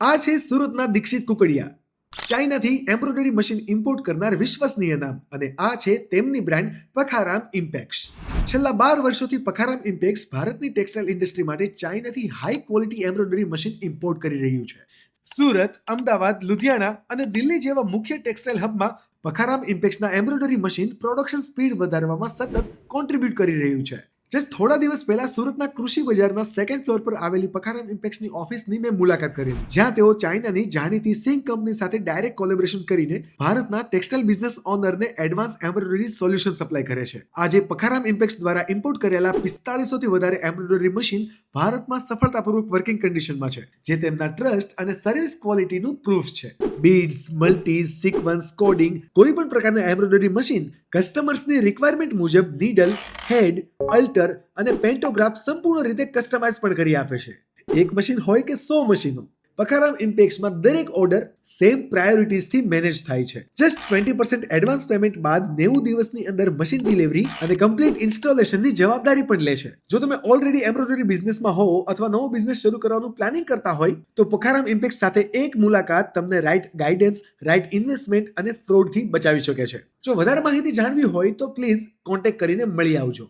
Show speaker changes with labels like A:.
A: આ છે સુરતના દીક્ષિત કુકડિયા, ચાઇનાથી એમ્બ્રોઇડરી મશીન ઇમ્પોર્ટ કરનાર વિશ્વસનીય નામ, અને આ છે તેમની બ્રાન્ડ પખારામ ઇમ્પેક્સ. છેલ્લા 12 વર્ષોથી પખારામ ઇમ્પેક્સ ભારતની ટેક્સટાઇલ ઇન્ડસ્ટ્રી માટે ચાઇનાથી high quality embroidery machine import કરી રહ્યું છે. સુરત, અમદાવાદ, લુધિયાણા અને દિલ્હી જેવા મુખ્ય ટેક્સટાઇલ હબમાં પખારામ ઇમ્પેક્સના એમ્બ્રોઇડરી મશીન પ્રોડક્શન સ્પીડ વધારવામાં સતત કોન્ટ્રીબ્યુટ કરી રહ્યું છે. જસ્ટ થોડા દિવસ પહેલા સુરતના કૃષિ બજારના સેકન્ડ ફ્લોર પર આવેલી પખારામ ઇમ્પેક્સની ઓફિસની મેં મુલાકાત કરી, જ્યાં તેઓ ચાઇનાની જાણીતી સિંગ કંપની સાથે ડાયરેક્ટ કોલેબોરેશન કરીને ભારતના ટેક્સટાઇલ બિઝનેસ ઓનરને એડવાન્સ એમ્બ્રોઇડરી સોલ્યુશન સપ્લાય કરે છે. આજે પખારામ ઇમ્પેક્સ દ્વારા ઇમ્પોર્ટ કરેલા 4500 થી વધારે એમ્બ્રોઇડરી મશીન ભારતમાં સફળતાપૂર્વક વર્કિંગ કન્ડિશનમાં છે, જે તેમના ટ્રસ્ટ અને સર્વિસ ક્વોલિટીનું પ્રૂફ છે. બીડ્સ, મલ્ટીઝ, સિક્વન્સ, કોડિંગ, કોઈ પણ પ્રકારના એમ્બ્રોઇડરી મશીન કસ્ટમર્સની રિક્વાયરમેન્ટ મુજબ નીડલ, હેડ, અલ્ટર અને પેન્ટોગ્રાફ સંપૂર્ણ રીતે કસ્ટમાઇઝ પણ કરી આપે છે. એક મશીન હોય કે 100 મશીનો, પખારામ ઇમ્પેક્સમાં દરેક ઓર્ડર સેમ પ્રાયોરિટીઝથી મેનેજ થાય છે. જસ્ટ 20% એડવાન્સ પેમેન્ટ બાદ 90 દિવસની અંદર મશીન ડિલિવરી અને કમ્પ્લીટ ઇન્સ્ટોલેશનની જવાબદારી પણ લે છે. જો તમે ઓલરેડી એમ્બ્રોઇડરી બિઝનેસમાં હો અથવા નવો બિઝનેસ શરૂ કરવાનું પ્લાનિંગ કરતા હોય તો પખારામ ઇમ્પેક્સ સાથે એક મુલાકાત તમને રાઇટ ગાઈડન્સ, રાઇટ ઇન્વેસ્ટમેન્ટ અને ફ્રોડથી બચાવી શકે છે. જો વધારે માહિતી જાણવી હોય તો પ્લીઝ કોન્ટેક્ટ કરીને મળી આવજો.